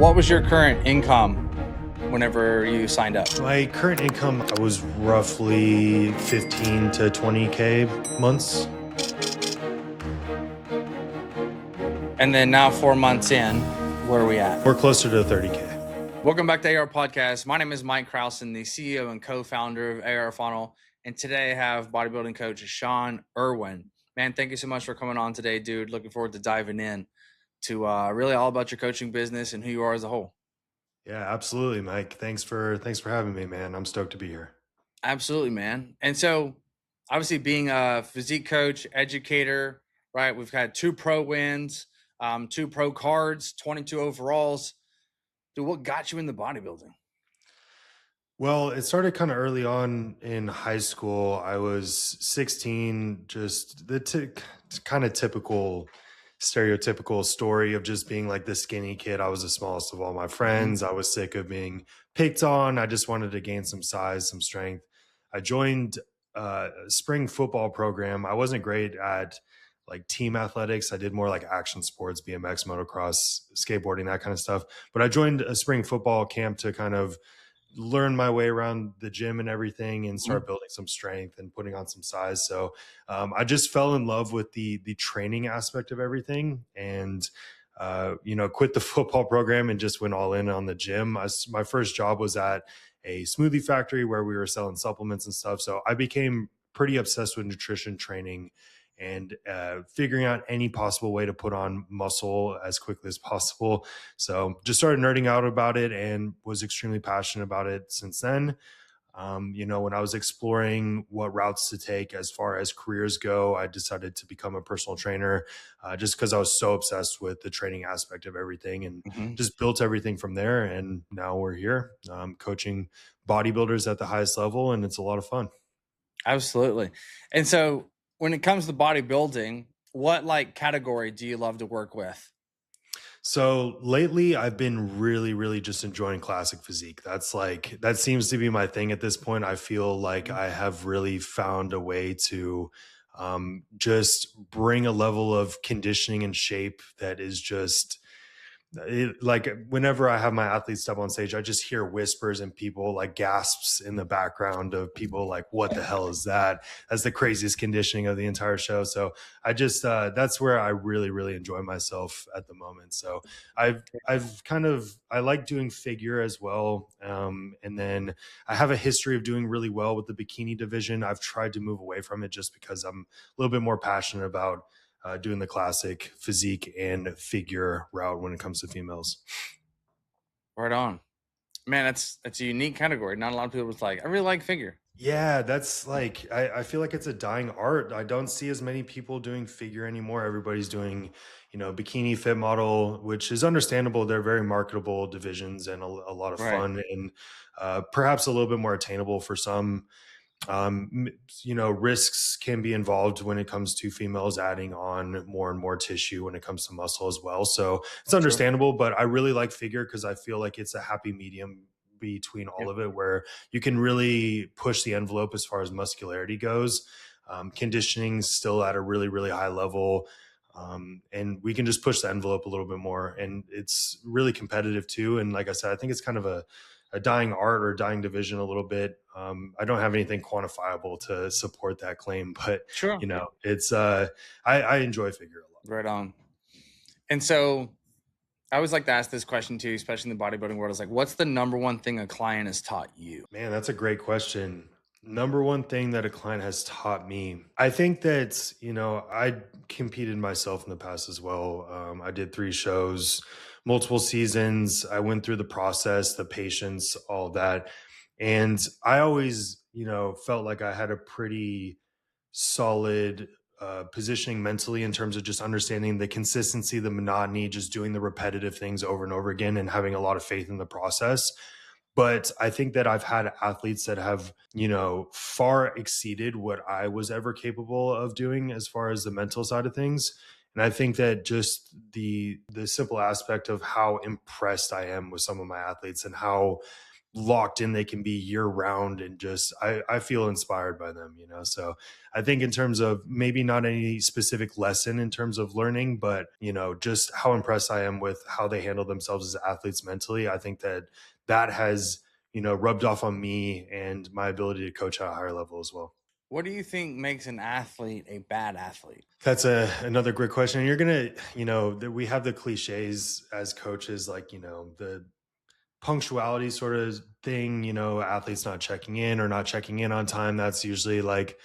What was your current income whenever you signed up? My current income was roughly 15 to 20K months. And then now 4 months in, where are we at? We're closer to 30K. Welcome back to AR Podcast. My name is Mike Crowson, the CEO and co-founder of AR Funnel. And today I have bodybuilding coach Sean Irwin. Man, thank you so much for coming on today, dude. Looking forward to diving in to really all about your coaching business and who you are as a whole. Yeah, absolutely, Mike. Thanks for having me, man. I'm stoked to be here. Absolutely, man. And so obviously being a physique coach, educator, right? We've had 2 pro wins, 2 pro cards, 22 overalls. Dude, what got you into bodybuilding? Well, it started kind of early on in high school. I was 16, just the kind of typical stereotypical story of just being like the skinny kid. I was the smallest of all my friends. I was sick of being picked on. I just wanted to gain some size, some strength. I joined a spring football program. I wasn't great at like team athletics. I did more like action sports, BMX, motocross, skateboarding, that kind of stuff. But I joined a spring football camp to kind of learn my way around the gym and everything and start building some strength and putting on some size. So I just fell in love with the training aspect of everything and quit the football program and just went all in on the gym. My first job was at a smoothie factory where we were selling supplements and stuff. So I became pretty obsessed with nutrition training and figuring out any possible way to put on muscle as quickly as possible. So just started nerding out about it and was extremely passionate about it since then. When I was exploring what routes to take as far as careers go, I decided to become a personal trainer just because I was so obsessed with the training aspect of everything and just built everything from there. And now we're here coaching bodybuilders at the highest level, and it's a lot of fun. Absolutely. And so when it comes to bodybuilding, what like category do you love to work with? So lately I've been really, really just enjoying classic physique. That seems to be my thing at this point. I feel like I have really found a way to just bring a level of conditioning and shape that is just like whenever I have my athletes step on stage, I just hear whispers and people like gasps in the background of people like, what the hell is that? That's the craziest conditioning of the entire show. So I just, that's where I really, really enjoy myself at the moment. So I like doing figure as well. And then I have a history of doing really well with the bikini division. I've tried to move away from it just because I'm a little bit more passionate about doing the classic physique and figure route when it comes to females. Right on. Man, that's a unique category. Not a lot of people was like, I really like figure. Yeah, that's like, I feel like it's a dying art. I don't see as many people doing figure anymore. Everybody's doing, bikini fit model, which is understandable. They're very marketable divisions and a lot of fun and perhaps a little bit more attainable for some. Risks can be involved when it comes to females adding on more and more tissue when it comes to muscle as well. So it's understandable, but I really like figure because I feel like it's a happy medium between all of it where you can really push the envelope as far as muscularity goes. Conditioning still at a really, really high level. And we can just push the envelope a little bit more and it's really competitive too. And like I said, I think it's kind of a dying art or dying division a little bit. I don't have anything quantifiable to support that claim, but it's I enjoy figure a lot. Right on. And so I always like to ask this question too, especially in the bodybuilding world. Is like, what's the number one thing a client has taught you? Man, that's a great question. Number one thing that a client has taught me, I think that, I competed myself in the past as well. I did 3 shows, multiple seasons. I went through the process, the patience, all of that. And I always, felt like I had a pretty solid positioning mentally in terms of just understanding the consistency, the monotony, just doing the repetitive things over and over again and having a lot of faith in the process. But I think that I've had athletes that have, far exceeded what I was ever capable of doing as far as the mental side of things. And I think that just the simple aspect of how impressed I am with some of my athletes and how locked in they can be year round, and just I feel inspired by them, so I think in terms of maybe not any specific lesson in terms of learning, but just how impressed I am with how they handle themselves as athletes mentally. I think that has rubbed off on me and my ability to coach at a higher level as well. What do you think makes an athlete a bad athlete? That's another great question. You're gonna, we have the cliches as coaches, like the punctuality sort of thing, athletes not checking in or not checking in on time. That's usually like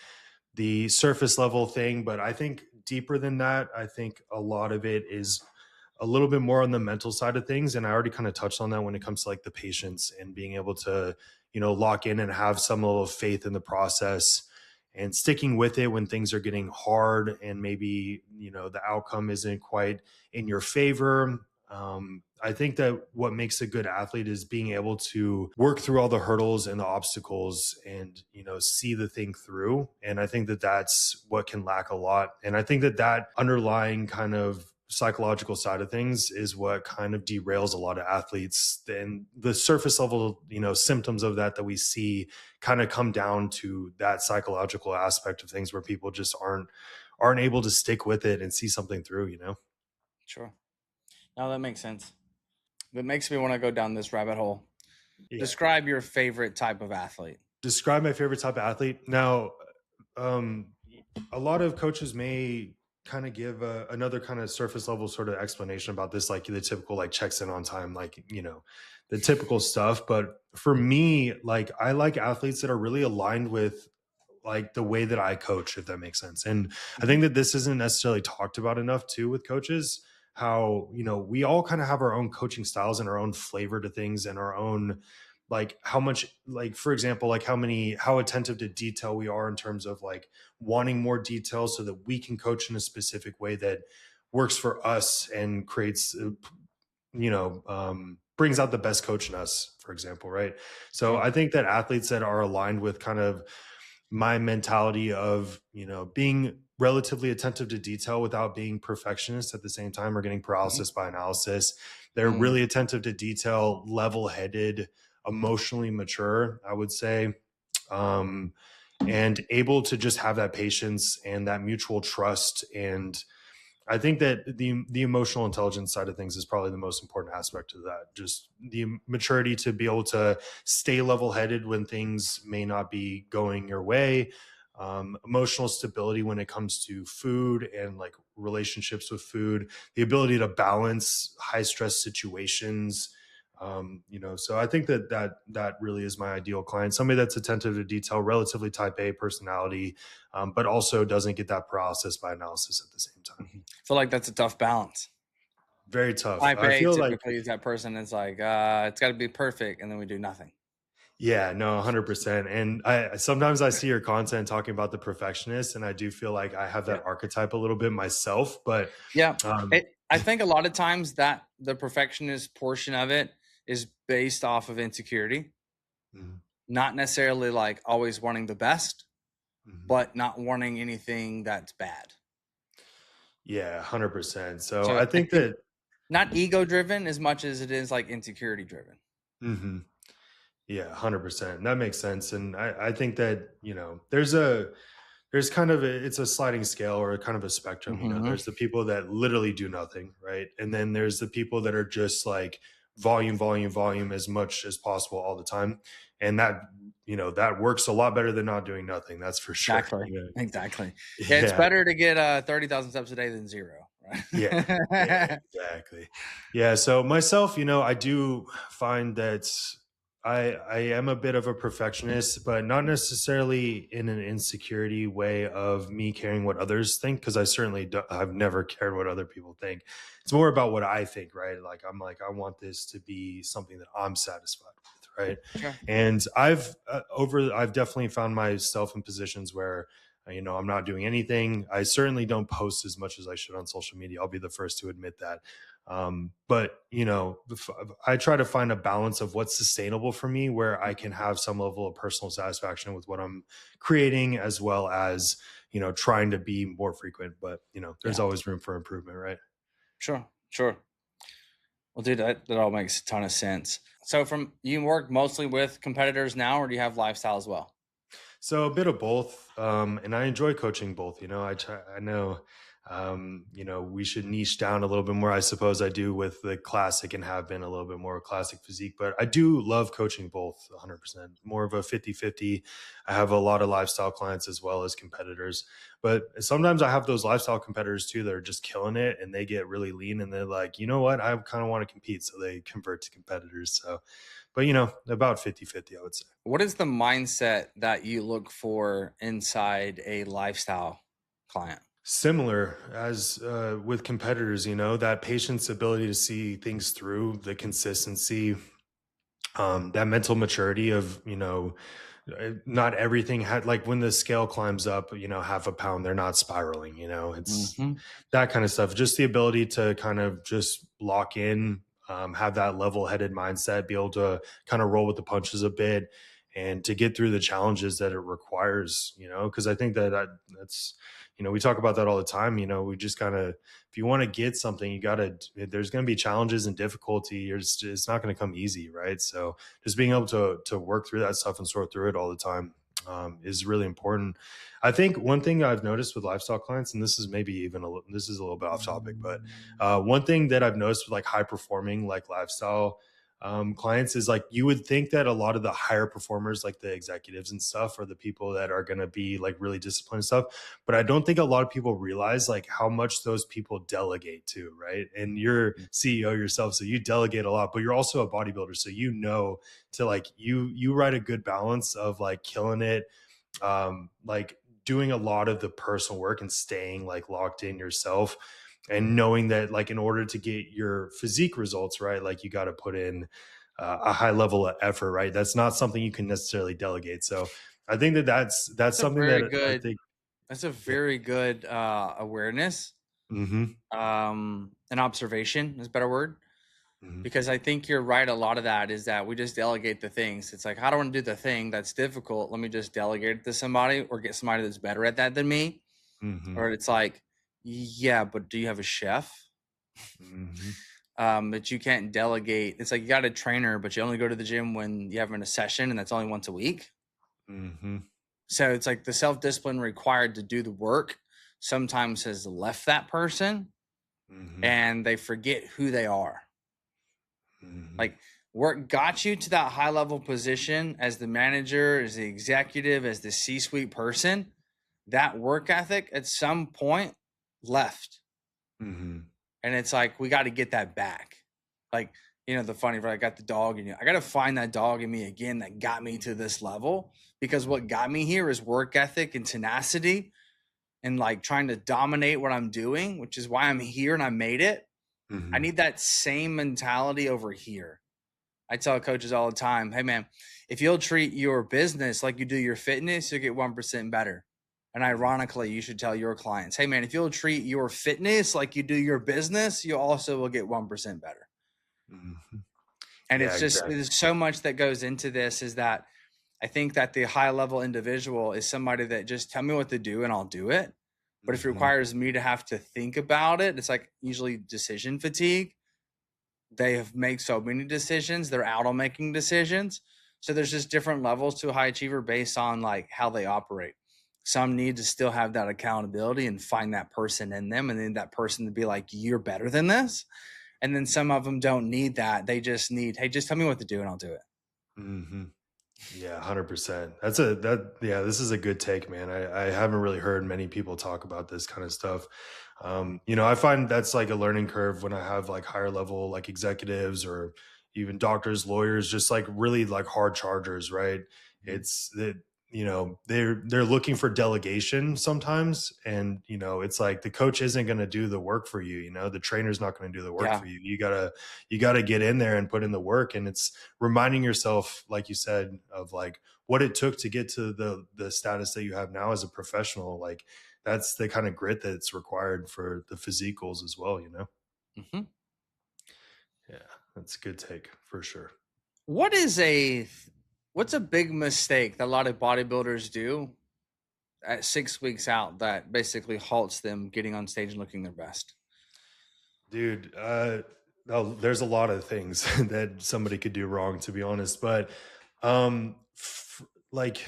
the surface level thing. But I think deeper than that, I think a lot of it is a little bit more on the mental side of things. And I already kind of touched on that when it comes to like the patience and being able to, lock in and have some level of faith in the process and sticking with it when things are getting hard and maybe, the outcome isn't quite in your favor. I think that what makes a good athlete is being able to work through all the hurdles and the obstacles and, see the thing through. And I think that that's what can lack a lot. And I think that underlying kind of psychological side of things is what kind of derails a lot of athletes. And the surface level, symptoms of that we see kind of come down to that psychological aspect of things where people just aren't able to stick with it and see something through. Sure. Now that makes sense. That makes me want to go down this rabbit hole. Yeah. Describe your favorite type of athlete. Describe my favorite type of athlete. Now, a lot of coaches may kind of give another kind of surface level sort of explanation about this, like the typical like checks in on time, like the typical stuff. But for me, like I like athletes that are really aligned with like the way that I coach, if that makes sense. And I think that this isn't necessarily talked about enough too with coaches, how we all kind of have our own coaching styles and our own flavor to things and our own, like how much, like for example, like how attentive to detail we are in terms of like wanting more detail so that we can coach in a specific way that works for us and creates brings out the best coach in us, for example, right? So Sure. I think that athletes that are aligned with kind of my mentality of being relatively attentive to detail without being perfectionist at the same time or getting paralysis by analysis. They're really attentive to detail, level-headed, emotionally mature, I would say, and able to just have that patience and that mutual trust. And I think that the emotional intelligence side of things is probably the most important aspect of that. Just the maturity to be able to stay level-headed when things may not be going your way. Emotional stability when it comes to food and like relationships with food. The ability to balance high stress situations. So I think that really is my ideal client. Somebody that's attentive to detail, relatively type A personality, but also doesn't get that paralysis by analysis at the same time. I feel like that's a tough balance. Very tough. Type I A feel like, typically is that person that's like, it's got to be perfect, and then we do nothing. yeah, no, 100%. And sometimes I see your content talking about the perfectionist, and I do feel like I have that archetype a little bit myself. But Yeah. um, I think a lot of times that the perfectionist portion of it is based off of insecurity, mhm, not necessarily like always wanting the best, mhm. but not wanting anything that's bad. Yeah, 100%. So So I I think think that, not ego driven as much as it is like insecurity driven. mhm, yeah, 100%. That makes sense. And I think that, there's kind of it's a sliding scale or kind of a spectrum. Mm-hmm. There's the people that literally do nothing, right? And then there's the people that are just like volume, volume, volume as much as possible all the time. And that works a lot better than not doing nothing. That's for sure. Exactly. Exactly. Yeah, it's Yeah. better to get 30,000 steps a day than zero. Yeah. Yeah, Right. exactly. Yeah. So myself, I do find that I am a bit of a perfectionist, but not necessarily in an insecurity way of me caring what others think, because I certainly I've never cared what other people think. It's more about what I think, right? Like I'm like I want this to be something that I'm satisfied with, right? Sure. And I've definitely found myself in positions where I'm not doing anything. I certainly don't post as much as I should on social media. I'll be the first to admit that. But I try to find a balance of what's sustainable for me, where I can have some level of personal satisfaction with what I'm creating, as well as trying to be more frequent. But there's Yeah. always room for improvement, right? Sure. Sure. Well, dude, that all makes a ton of sense. So, from you work mostly with competitors now, or do you have lifestyle as well? So a bit of both, and I enjoy coaching both. I know, we should niche down a little bit more. I suppose I do with the classic and have been a little bit more classic physique, but I do love coaching both 100%. More of a 50-50. I have a lot of lifestyle clients as well as competitors, but sometimes I have those lifestyle competitors too that are just killing it and they get really lean and they're like, you know what, I kind of want to compete. So they convert to competitors. So, but about 50-50, I would say. What is the mindset that you look for inside a lifestyle client? Similar as with competitors, that patient's ability to see things through, the consistency, that mental maturity of, not everything had, like when the scale climbs up, half a pound, they're not spiraling, it's Hmm. that kind of stuff. Just the ability to kind of just lock in, have that level headed mindset, be able to kind of roll with the punches a bit and to get through the challenges that it requires, because I think that's, we talk about that all the time. We just kind of, if you want to get something, there's going to be challenges and difficulty. It's not going to come easy. Right. So just being able to work through that stuff and sort through it all the time is really important. I think one thing I've noticed with lifestyle clients, and this is maybe this is a little bit off topic, but one thing that I've noticed with like high performing like lifestyle clients is like you would think that a lot of the higher performers, like the executives and stuff, are the people that are going to be like really disciplined and stuff. But I don't think a lot of people realize like how much those people delegate to, right? And you're CEO yourself, so you delegate a lot, but you're also a bodybuilder, so to like you write a good balance of like killing it, like doing a lot of the personal work and staying like locked in yourself and knowing that like in order to get your physique results right, like you got to put in a high level of effort, right? That's not something you can necessarily delegate. So I think that's That's a something very that I good. think. That's a Yeah. very good awareness. Hmm. An observation is a better word, Hmm. because I think you're right. A lot of that is that we just delegate the things. It's like, I don't want to do the thing that's difficult. Let me just delegate it to somebody or get somebody that's better at that than me. Hmm. Or it's like, yeah, but do you have a chef? Hmm. But you can't delegate. It's like you got a trainer, but you only go to the gym when you have a session, and that's only once a week. Hmm. So it's like the self discipline required to do the work sometimes has left that person, Hmm. and they forget who they are. Hmm. Like, work got you to that high level position as the manager, as the executive, as the C suite person. That work ethic at some point left. Hmm. And it's like, we got to get that back. Like, the funny part, I got the dog in you. I got to find that dog in me again that got me to this level, because what got me here is work ethic and tenacity and like trying to dominate what I'm doing, which is why I'm here and I made it. I Hmm. need that same mentality over here. I tell coaches all the time, hey man, if you'll treat your business like you do your fitness, you'll get 1% better. And ironically, you should tell your clients, hey man, if you'll treat your fitness like you do your business, you also will get 1% better. Hmm. And Yeah, it's just, exactly. there's so much that goes into this, is that I think that the high level individual is somebody that just tell me what to do and I'll do it. But if it Hmm. requires me to have to think about it, it's like usually decision fatigue. They have made so many decisions, they're out on making decisions. So there's just different levels to a high achiever based on like how they operate. Some need to still have that accountability and find that person in them, and then that person to be like, you're better than this. And then some of them don't need that. They just need, hey, just tell me what to do and I'll do it. Hmm. Yeah, 100%. Yeah, this is a good take, man. I haven't really heard many people talk about this kind of stuff. I find that's like a learning curve when I have like higher level like executives or even doctors, lawyers, just like really like hard chargers, right? Mhm. It's that they're looking for delegation sometimes, and it's like the coach isn't going to do the work for you. The trainer's not going to do the work Yeah. for you. You gotta get in there and put in the work, and it's reminding yourself, like you said, of like what it took to get to the status that you have now as a professional. Like that's the kind of grit that's required for the physique goals as well. Mhm. Yeah, that's a good take for sure. What is a, what's a big mistake that a lot of bodybuilders do at 6 weeks out that basically halts them getting on stage and looking their best? Dude, there's a lot of things that somebody could do wrong, to be honest. But um, like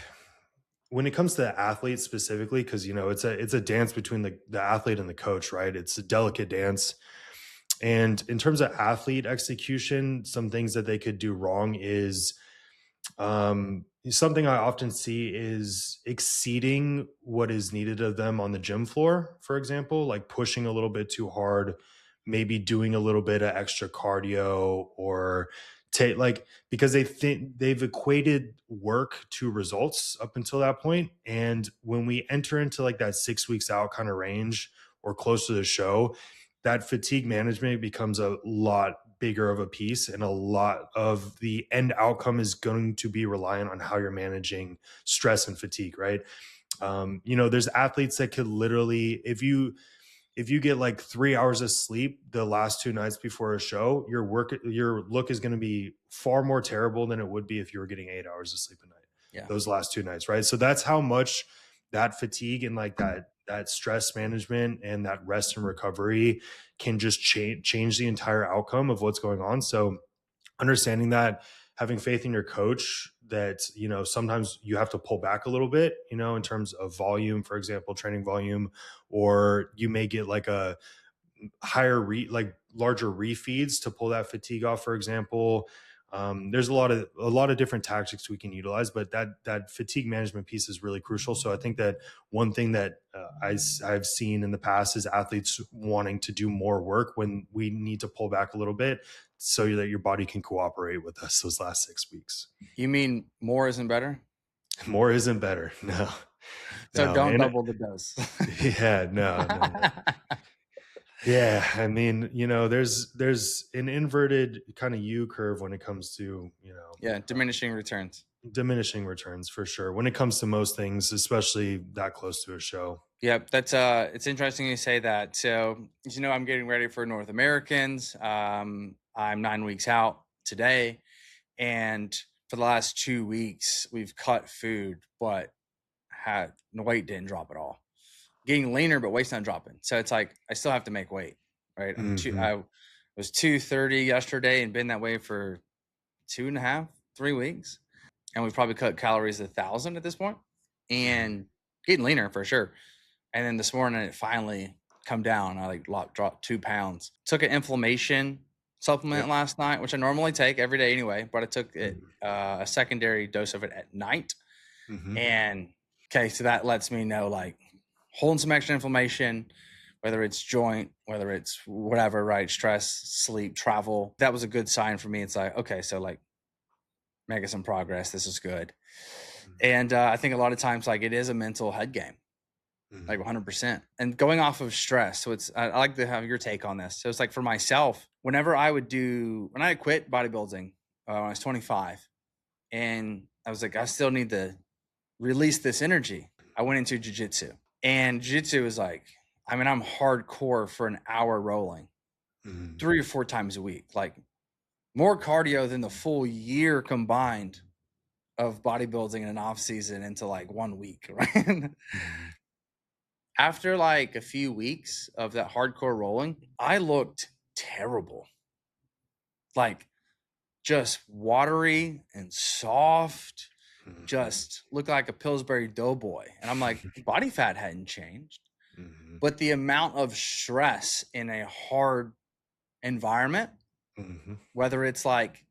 when it comes to athletes specifically, because it's a dance between the athlete and the coach, right? It's a delicate dance. And in terms of athlete execution, some things that they could do wrong is something I often see is exceeding what is needed of them on the gym floor, for example, like pushing a little bit too hard, maybe doing a little bit of extra cardio or take like because they think they've equated work to results up until that point. And when we enter into like that 6 weeks out kind of range or close to the show, that fatigue management becomes a lot bigger of a piece, and a lot of the end outcome is going to be reliant on how you're managing stress and fatigue, right? There's athletes that could literally, if you get like 3 hours of sleep the last 2 nights before a show, your look is going to be far more terrible than it would be if you were getting 8 hours of sleep a night. Yeah. Those last 2 nights, right? So that's how much that fatigue and like that stress management and that rest and recovery can just change the entire outcome of what's going on. So understanding that, having faith in your coach that, sometimes you have to pull back a little bit, in terms of volume, for example, training volume, or you may get like a higher larger refeeds to pull that fatigue off, for example. There's a lot of different tactics we can utilize, but that fatigue management piece is really crucial. So I think that one thing that I've seen in the past is athletes wanting to do more work when we need to pull back a little bit so that your body can cooperate with us those last 6 weeks. You mean more isn't better? More isn't better. No. So No. don't And double the dose. yeah, no. Yeah, I mean, there's an inverted kind of U curve when it comes to, Yeah, diminishing returns. diminishing returns for sure. When it comes to most things, especially that close to a show. Yep, that's it's interesting you say that. So, I'm getting ready for North Americans. I'm 9 weeks out today, and for the last 2 weeks, we've cut food, but the weight didn't drop at all. Getting leaner, but weight's not dropping. So it's like I still have to make weight, right? I was 230 yesterday and been that way for 2.5, 3 weeks, and we've probably cut calories 1,000 at this point, and getting leaner for sure. And then this morning it finally come down. I dropped 2 pounds. Took an inflammation supplement last night, which I normally take every day anyway, but I took it a secondary dose of it at night. And okay, so that lets me know like holding some extra inflammation, whether it's joint, whether it's whatever, right? Stress, sleep, travel. That was a good sign for me. It's like, okay, so like making some progress. This is good. And I think a lot of times like it is a mental head game. Like 100%. And going off of stress. So I like to have your take on this. So it's like for myself, when I quit bodybuilding when I was 25, and I was like, I still need to release this energy. I went into jiu-jitsu, and jiu-jitsu is like, I'm hardcore for an hour rolling 3 or 4 times a week, like more cardio than the full year combined of bodybuilding in an off season into like 1 week, right? After like a few weeks of that hardcore rolling, I looked terrible. Like just watery and soft, just looked like a Pillsbury Doughboy. And I'm like, body fat hadn't changed, but the amount of stress in a hard environment, whether it's like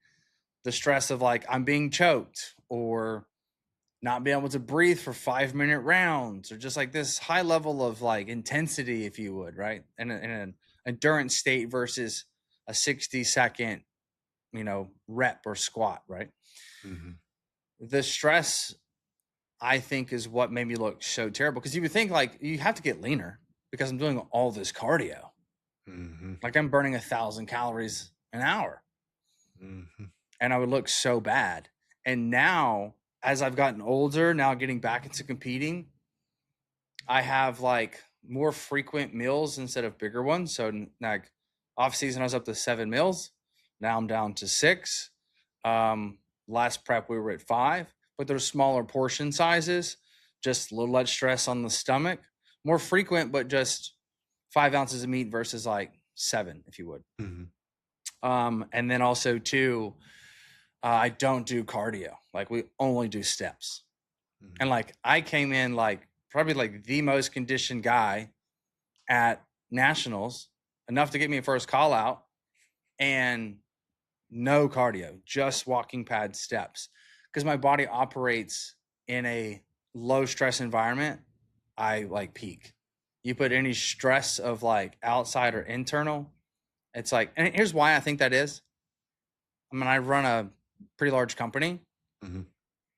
the stress of like I'm being choked or not being able to breathe for 5-minute rounds, or just like this high level of like intensity, if you would, right? In an endurance state versus a 60-second, rep or squat, right? The stress, I think, is what made me look so terrible. Because you would think like you have to get leaner because I'm doing all this cardio. Like I'm burning 1,000 calories an hour. And I would look so bad. And now, as I've gotten older, now getting back into competing, I have like more frequent meals instead of bigger ones. So like off season, I was up to 7 meals. Now I'm down to 6. Last prep, we were at 5, but there's smaller portion sizes, just a little less stress on the stomach, more frequent, but just 5 ounces of meat versus like 7, if you would. And then also too, I don't do cardio. Like we only do steps. Mhm. And like I came in like probably like the most conditioned guy at nationals, enough to get me a first call out, and no cardio, just walking pad steps. Because my body operates in a low stress environment, I like peak. You put any stress of like outside or internal, it's like, and here's why I think that is. I mean, I run a pretty large company. Mhm.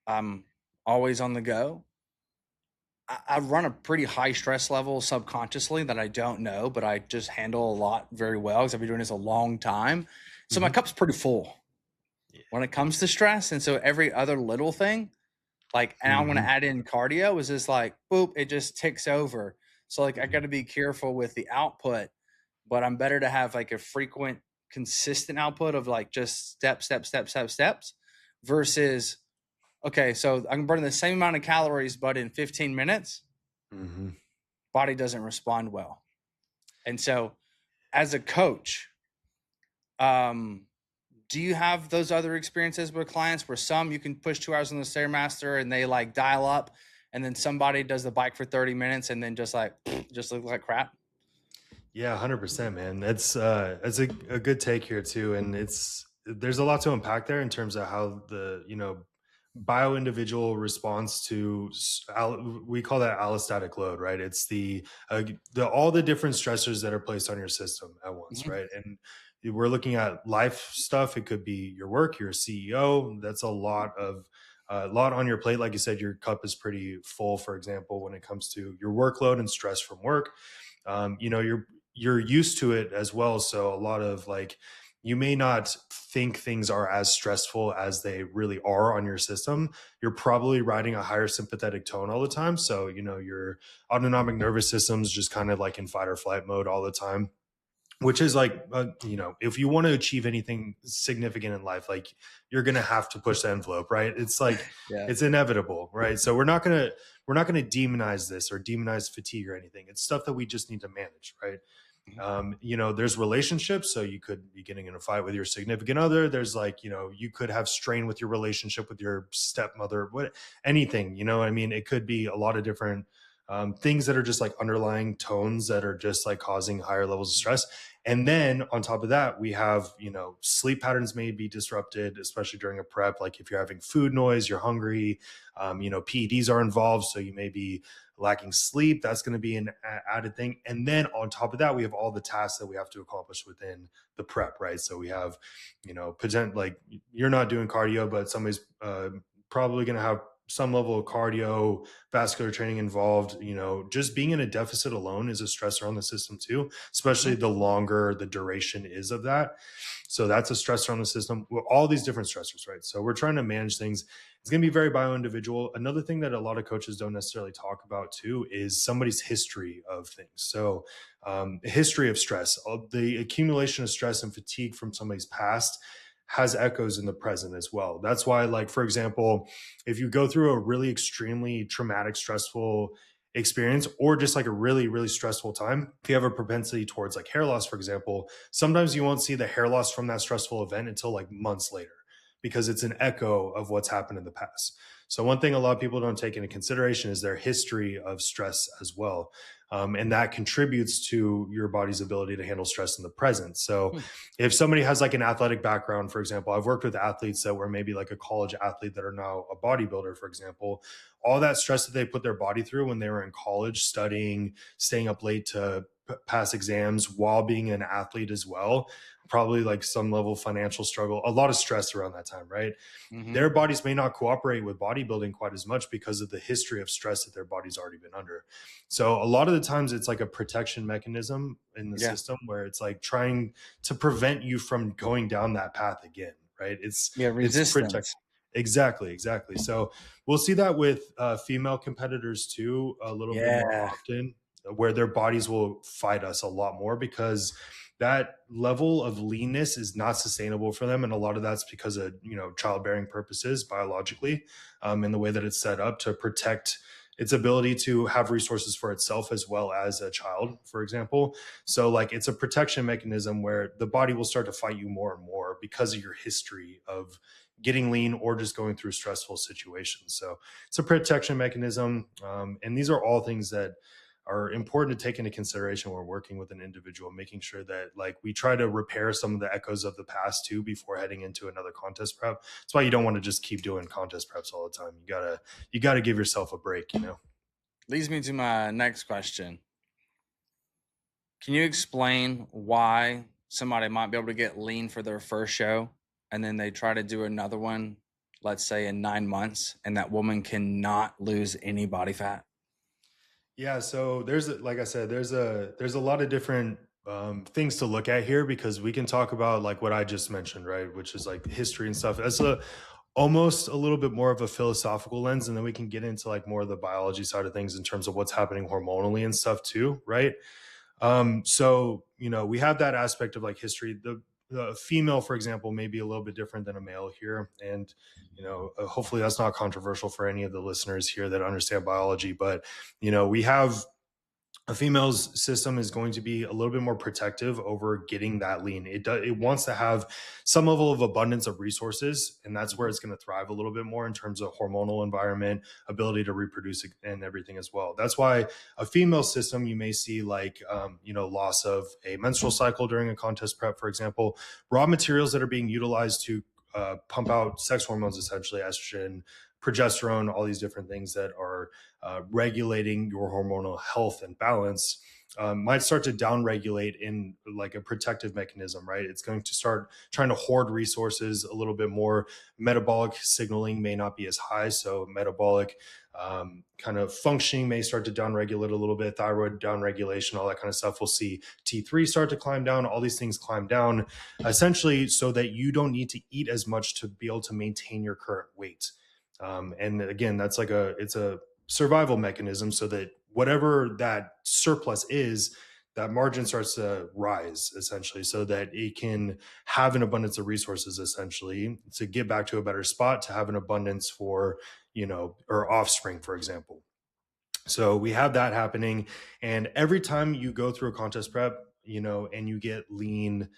I'm always on the go. I run a pretty high stress level subconsciously that I don't know, but I just handle a lot very well because I've been doing this a long time. So my Mhm. cup's pretty full Yeah. when it comes to stress. And so every other little thing, like, and I'm going to Mhm. add in cardio, is just like, boop, it just ticks over. So like, I got to be careful with the output, but I'm better to have like a frequent, consistent output of like just steps versus, okay, so I'm burning the same amount of calories, but in 15 minutes, Mhm. body doesn't respond well. And so as a coach, um, do you have those other experiences with clients where some you can push 2 hours on the Stairmaster and they like dial up, and then somebody does the bike for 30 minutes and then just like just look like crap? Yeah, 100%, man. That's a good take here too, and there's a lot to unpack there in terms of how the bio individual response to we call that allostatic load, right? It's the all the different stressors that are placed on your system at once, Mhm. right? And we're looking at life stuff. It could be your work, you're a CEO. That's a lot on your plate. Like you said, your cup is pretty full, for example, when it comes to your workload and stress from work. You're used to it as well, so a lot of like you may not think things are as stressful as they really are on your system. You're probably riding a higher sympathetic tone all the time, so your autonomic nervous system's just kind of like in fight or flight mode all the time, which is like if you want to achieve anything significant in life, like you're gonna have to push the envelope, right? It's like Yeah. it's inevitable, right? So we're not gonna demonize this or demonize fatigue or anything. It's stuff that we just need to manage, right? Mhm. There's relationships, so you could be getting in a fight with your significant other. There's like you could have strain with your relationship with your stepmother, what anything, I mean, it could be a lot of different things that are just like underlying tones that are just like causing higher levels of stress. And then on top of that, we have sleep patterns may be disrupted, especially during a prep. Like if you're having food noise, you're hungry, PEDs are involved, so you may be lacking sleep. That's going to be an added thing. And then on top of that, we have all the tasks that we have to accomplish within the prep, right? So we have, like you're not doing cardio, but somebody's probably going to have some level of cardio, vascular training involved. Just being in a deficit alone is a stressor on the system too, especially Mhm. the longer the duration is of that. So that's a stressor on the system. All these different stressors, right? So we're trying to manage things. It's going to be very bio individual. Another thing that a lot of coaches don't necessarily talk about too is somebody's history of things. So, history of stress, the accumulation of stress and fatigue from somebody's past has echoes in the present as well. That's why, like, for example, if you go through a really extremely traumatic, stressful experience or just like a really, really stressful time, if you have a propensity towards like hair loss, for example, sometimes you won't see the hair loss from that stressful event until like months later because it's an echo of what's happened in the past. So, one thing a lot of people don't take into consideration is their history of stress as well. And that contributes to your body's ability to handle stress in the present. So, Hmm. if somebody has like an athletic background, for example, I've worked with athletes that were maybe like a college athlete that are now a bodybuilder, for example, all that stress that they put their body through when they were in college, studying, staying up late to pass exams while being an athlete as well, probably like some level of financial struggle, a lot of stress around that time, right? Mhm. Their bodies may not cooperate with bodybuilding quite as much because of the history of stress that their body's already been under. So a lot of the times it's like a protection mechanism in the Yeah. system where it's like trying to prevent you from going down that path again, right? Yeah. It's protect. Resistance. Exactly. So we'll see that with female competitors too, a little bit more Yeah. often, where their bodies will fight us a lot more because that level of leanness is not sustainable for them, and a lot of that's because of childbearing purposes biologically, and the way that it's set up to protect its ability to have resources for itself as well as a child, for example. So like it's a protection mechanism where the body will start to fight you more and more because of your history of getting lean or just going through stressful situations. So it's a protection mechanism. And these are all things that are important to take into consideration when we're working with an individual, making sure that like we try to repair some of the echoes of the past too before heading into another contest prep. That's why you don't want to just keep doing contest preps all the time. You gotta give yourself a break, you know. Leads me to my next question. Can you explain why somebody might be able to get lean for their first show and then they try to do another one, let's say in 9 months, and that woman cannot lose any body fat? Yeah, so like I said, there's a lot of different things to look at here because we can talk about like what I just mentioned, right, which is like history and stuff. That's almost a little bit more of a philosophical lens, and then we can get into like more of the biology side of things in terms of what's happening hormonally and stuff too, right? So you know, we have that aspect of like history. The female, for example, may be a little bit different than a male here, and you know, hopefully that's not controversial for any of the listeners here that understand biology. But you know, we have a female's system is going to be a little bit more protective over getting that lean. It wants to have some level of abundance of resources, and that's where it's going to thrive a little bit more in terms of hormonal environment, ability to reproduce, and everything as well. That's why a female system, you may see like you know, loss of a menstrual cycle during a contest prep, for example. Raw materials that are being utilized to pump out sex hormones, essentially estrogen, progesterone, all these different things that are regulating your hormonal health and balance, might start to downregulate in like a protective mechanism, right? It's going to start trying to hoard resources a little bit more. Metabolic signaling may not be as high, so metabolic kind of functioning may start to downregulate a little bit. Thyroid downregulation, all that kind of stuff. We'll see T3 start to climb down. All these things climb down, essentially, so that you don't need to eat as much to be able to maintain your current weight. And again, that's like it's a survival mechanism so that whatever that surplus is, that margin starts to rise essentially so that it can have an abundance of resources essentially to get back to a better spot, to have an abundance for, you know, or offspring, for example. So we have that happening. And every time you go through a contest prep, you know, and you get lean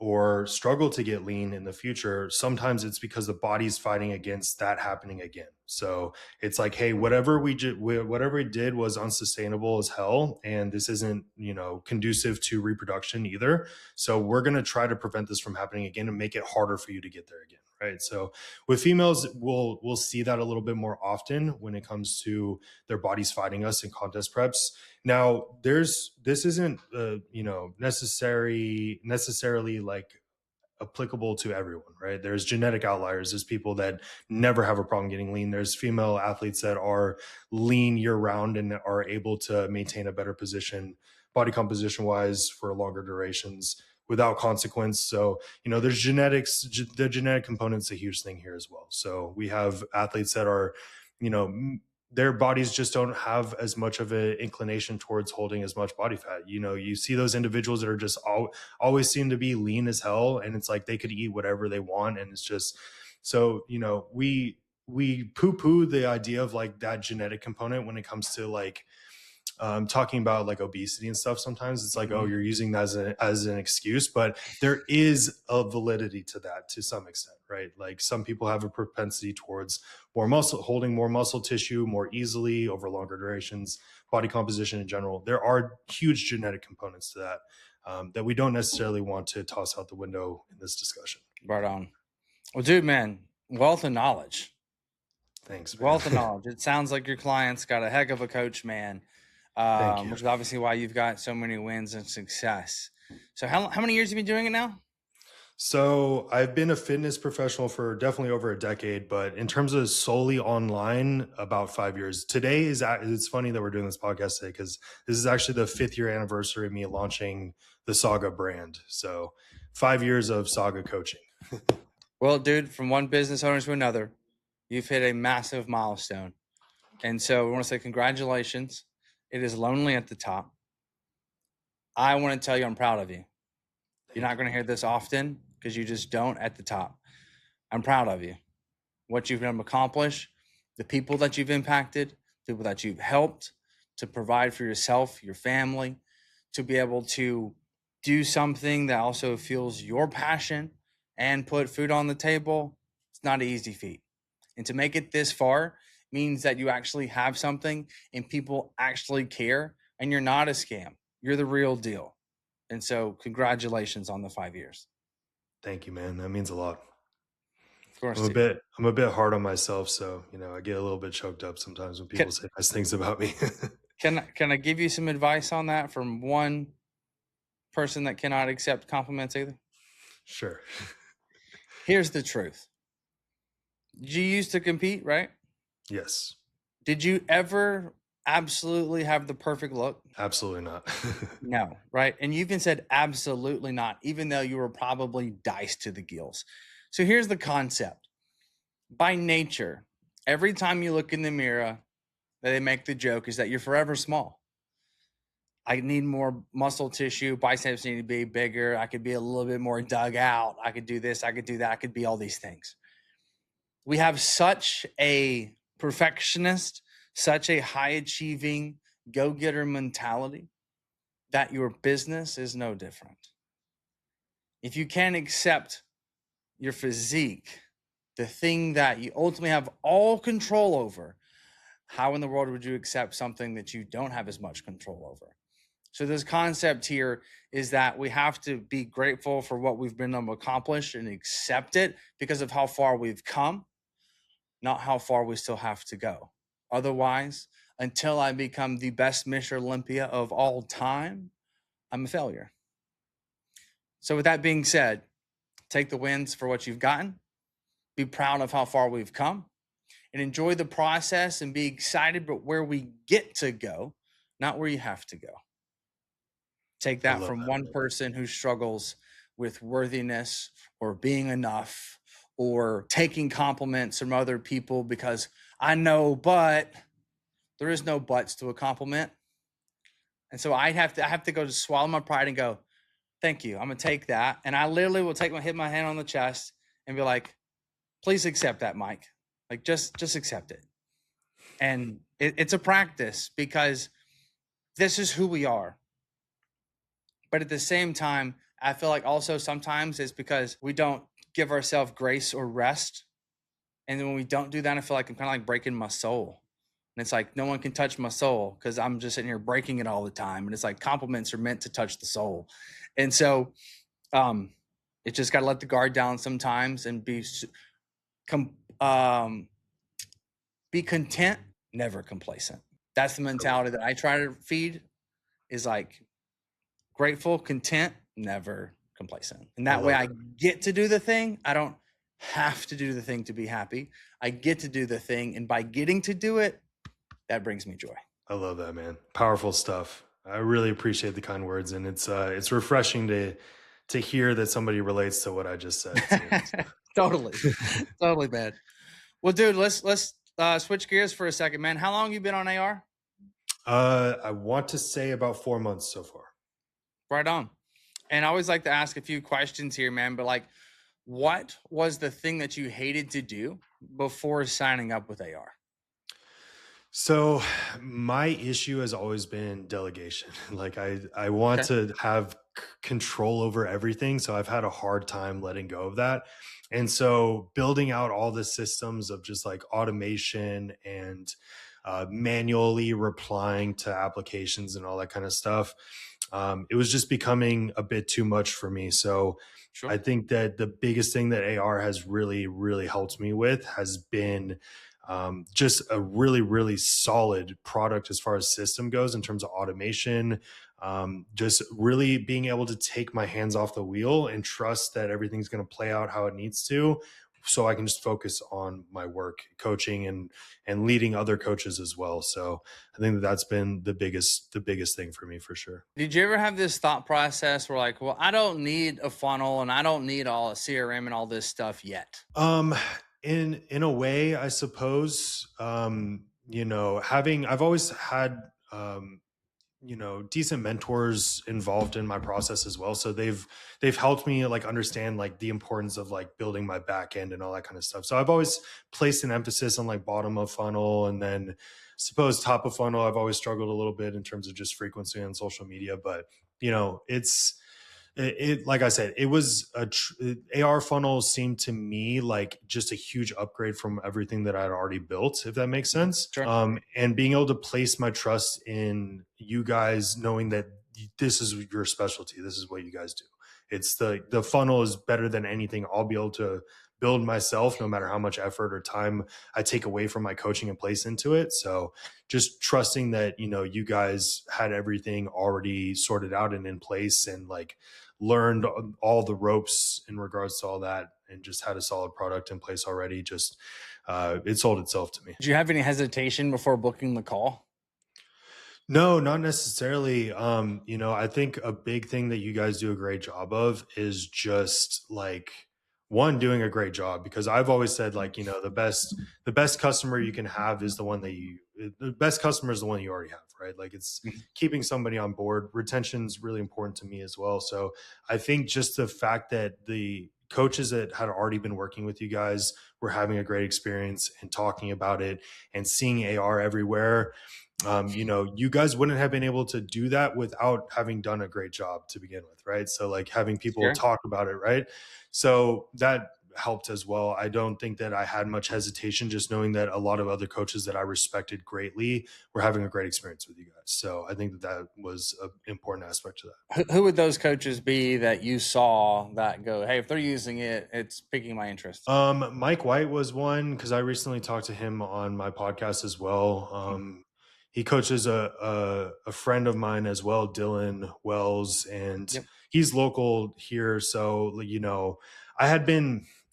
or struggle to get lean in the future, sometimes it's because the body's fighting against that happening again. So it's like, hey, whatever we did was unsustainable as hell, and this isn't, you know, conducive to reproduction either. So we're going to try to prevent this from happening again and make it harder for you to get there again, right? So with females, we'll see that a little bit more often when it comes to their bodies fighting us in contest preps. Now, this isn't you know, necessarily like applicable to everyone, right? There's genetic outliers. There's people that never have a problem getting lean. There's female athletes that are lean year round and are able to maintain a better position, body composition wise, for longer durations without consequence. So, you know, there's genetics. The genetic component's a huge thing here as well. So we have athletes that are, you know, their bodies just don't have as much of an inclination towards holding as much body fat. You know, you see those individuals that are just always seem to be lean as hell, and it's like they could eat whatever they want, and it's just, so, you know, we poo-poo the idea of like that genetic component when it comes to like talking about like obesity and stuff. Sometimes it's like, oh, you're using that as an excuse, but there is a validity to that to some extent, right? Like some people have a propensity towards holding more muscle tissue more easily over longer durations, body composition in general. There are huge genetic components to that that we don't necessarily want to toss out the window in this discussion. Right on. Well, dude, man, wealth of knowledge. Thanks, man. Wealth of knowledge. It sounds like your client's got a heck of a coach, man. Thank you. Which is obviously why you've got so many wins and success. So how many years have you been doing it now? So I've been a fitness professional for definitely over a decade, but in terms of solely online, about 5 years. Today it's funny that we're doing this podcast today because this is actually the 5th year anniversary of me launching the Saga brand. So 5 years of Saga Coaching. Well, dude, from one business owner to another, you've hit a massive milestone. And so we want to say congratulations. It is lonely at the top. I want to tell you I'm proud of you. You're not going to hear this often because you just don't at the top. I'm proud of you. What you've been able to accomplish, the people that you've impacted, people that you've helped to provide for yourself, your family, to be able to do something that also fuels your passion and put food on the table. It's not an easy feat. And to make it this far means that you actually have something and people actually care, and you're not a scam. You're the real deal. And so congratulations on the 5 years. Thank you, man. That means a lot. Of course, I'm a bit hard on myself, so I get a little bit choked up sometimes when people say nice things about me. Can I give you some advice on that from one person that cannot accept compliments either? Sure. Here's the truth. You used to compete, right? Yes. Did you ever absolutely have the perfect look? Absolutely not. No, right? And you even said absolutely not, even though you were probably diced to the gills. So here's the concept. By nature, every time you look in the mirror, they make the joke is that you're forever small. I need more muscle tissue. Biceps need to be bigger. I could be a little bit more dug out. I could do this. I could do that. I could be all these things. We have such a perfectionist, such a high achieving go-getter mentality that your business is no different. If you can't accept your physique, the thing that you ultimately have all control over, how in the world would you accept something that you don't have as much control over? So this concept here is that we have to be grateful for what we've been able to accomplish and accept it because of how far we've come, not how far we still have to go. Otherwise, until I become the best Mr. Olympia of all time, I'm a failure. So with that being said, take the wins for what you've gotten, be proud of how far we've come, and enjoy the process and be excited about where we get to go, not where you have to go. Take that from one person who struggles with worthiness or being enough or taking compliments from other people because I know, but there is no buts to a compliment. And so I have to go to swallow my pride and go, thank you. I'm going to take that. And I literally will hit my hand on the chest and be like, please accept that, Mike. Like just accept it. And it's a practice because this is who we are. But at the same time, I feel like also sometimes it's because we don't give ourselves grace or rest. And then when we don't do that, I feel like I'm kind of like breaking my soul. And it's like, no one can touch my soul because I'm just sitting here breaking it all the time. And it's like compliments are meant to touch the soul. And so it just got to let the guard down sometimes and be content, never complacent. That's the mentality that I try to feed is like grateful, content, never complacent. And that way I get to do the thing. I don't have to do the thing to be happy. I get to do the thing. And by getting to do it, that brings me joy. I love that, man. Powerful stuff. I really appreciate the kind words. And it's refreshing to hear that somebody relates to what I just said. Totally. Totally, man. Well, dude, let's switch gears for a second, man. How long have you been on AR? I want to say about 4 months so far. Right on. And I always like to ask a few questions here, man, but like, what was the thing that you hated to do before signing up with AR? So my issue has always been delegation. Like I want to have control over everything. So I've had a hard time letting go of that. And so building out all the systems of just like automation and manually replying to applications and all that kind of stuff, it was just becoming a bit too much for me. So I think that the biggest thing that AR has really, really helped me with has been just a really, really solid product as far as system goes in terms of automation, just really being able to take my hands off the wheel and trust that everything's going to play out how it needs to. So I can just focus on my work, coaching and leading other coaches as well. So I think that's been the biggest thing for me for sure. Did you ever have this thought process where like, well, I don't need a funnel and I don't need all a CRM and all this stuff yet? In a way, I suppose, I've always had, decent mentors involved in my process as well. So they've helped me like understand like the importance of like building my back end and all that kind of stuff. So I've always placed an emphasis on like bottom of funnel and then suppose top of funnel, I've always struggled a little bit in terms of just frequency on social media, but like I said, it was AR funnel seemed to me like just a huge upgrade from everything that I'd already built, if that makes sense. Sure. And being able to place my trust in you guys, knowing that this is your specialty, this is what you guys do. It's the funnel is better than anything I'll be able to build myself, no matter how much effort or time I take away from my coaching and place into it. So just trusting that, you guys had everything already sorted out and in place, and like learned all the ropes in regards to all that, and just had a solid product in place already. Just it sold itself to me. Did you have any hesitation before booking the call? No, not necessarily. I think a big thing that you guys do a great job of is just like one, doing a great job, because I've always said, like, the best customer you can have is the best customer is the one you already have, right? Like, it's keeping somebody on board. Retention is really important to me as well. So I think just the fact that the coaches that had already been working with you guys were having a great experience and talking about it and seeing AR everywhere. You guys wouldn't have been able to do that without having done a great job to begin with, right? So like having people talk about it, right? So that helped as well. I don't think that I had much hesitation, just knowing that a lot of other coaches that I respected greatly were having a great experience with you guys. So I think that was an important aspect to that. Who would those coaches be that you saw that go, hey, if they're using it, it's piquing my interest? Mike White was one, because I recently talked to him on my podcast as well. He coaches a friend of mine as well, Dylan Wells, and he's local here. So,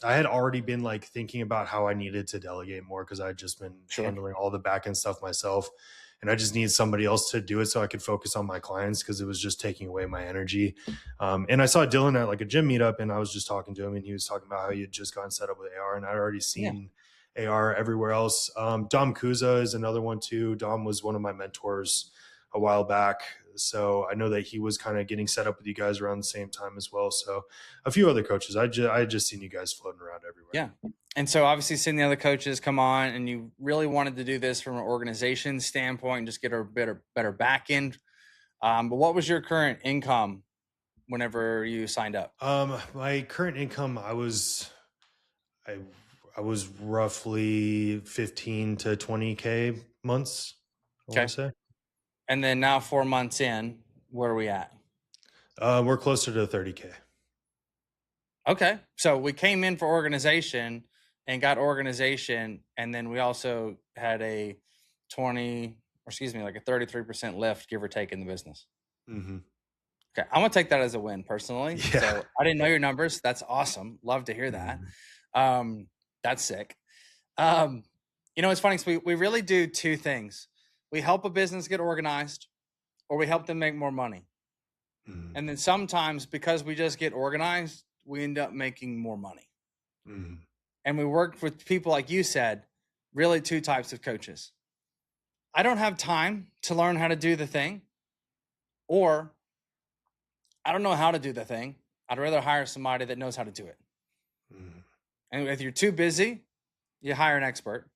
I had already been like thinking about how I needed to delegate more, because I'd just been handling all the back end stuff myself. And I just needed somebody else to do it so I could focus on my clients, because it was just taking away my energy. And I saw Dylan at like a gym meetup, and I was just talking to him, and he was talking about how he had just gotten set up with AR, and I'd already seen AR everywhere else. Dom Kuza is another one too. Dom was one of my mentors a while back. So I know that he was kind of getting set up with you guys around the same time as well. So a few other coaches. I had just seen you guys floating around everywhere. Yeah. And so obviously seeing the other coaches come on, and you really wanted to do this from an organization standpoint and just get a better back end. But what was your current income whenever you signed up? My current income, I was roughly 15 to 20K months. I want to say. And then now 4 months in, where are we at? We're closer to 30K. Okay. So we came in for organization and got organization. And then we also had a 33% lift, give or take, in the business. Mm-hmm. Okay. I'm going to take that as a win personally. Yeah. So I didn't know your numbers. That's awesome. Love to hear that. Mm-hmm. That's sick. It's funny. So we really do two things. We help a business get organized, or we help them make more money. Mm-hmm. And then sometimes, because we just get organized, we end up making more money. Mm-hmm. And we work with people, like you said, really two types of coaches. I don't have time to learn how to do the thing, or I don't know how to do the thing. I'd rather hire somebody that knows how to do it. Mm-hmm. And if you're too busy, you hire an expert.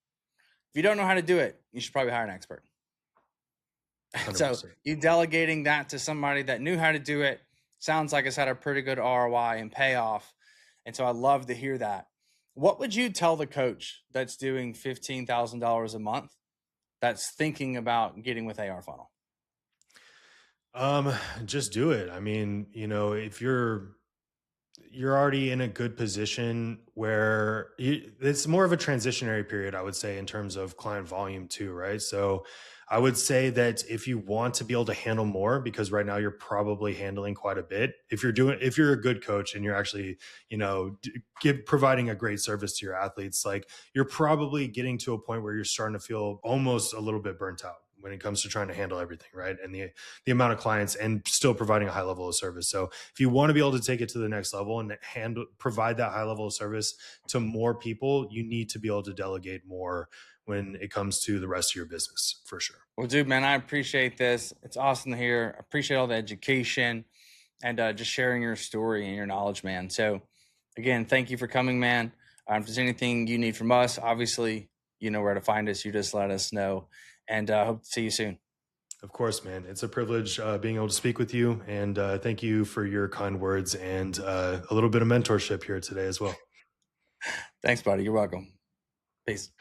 If you don't know how to do it, you should probably hire an expert. 100%. So you delegating that to somebody that knew how to do it sounds like it's had a pretty good ROI and payoff. And so I love to hear that. What would you tell the coach that's doing $15,000 a month that's thinking about getting with AR Funnel? Just do it. I mean, if you're already in a good position where it's more of a transitionary period, I would say, in terms of client volume too, right? So I would say that if you want to be able to handle more, because right now you're probably handling quite a bit. If you're a good coach and you're actually, providing a great service to your athletes, like, you're probably getting to a point where you're starting to feel almost a little bit burnt out when it comes to trying to handle everything, right? And the amount of clients, and still providing a high level of service. So if you want to be able to take it to the next level and provide that high level of service to more people, you need to be able to delegate more when it comes to the rest of your business, for sure. Well, dude, man, I appreciate this. It's awesome to hear. I appreciate all the education and just sharing your story and your knowledge, man. So again, thank you for coming, man. If there's anything you need from us, obviously, you know where to find us. You just let us know. and hope to see you soon. Of course, man. It's a privilege being able to speak with you. And thank you for your kind words and a little bit of mentorship here today as well. Thanks, buddy. You're welcome. Peace.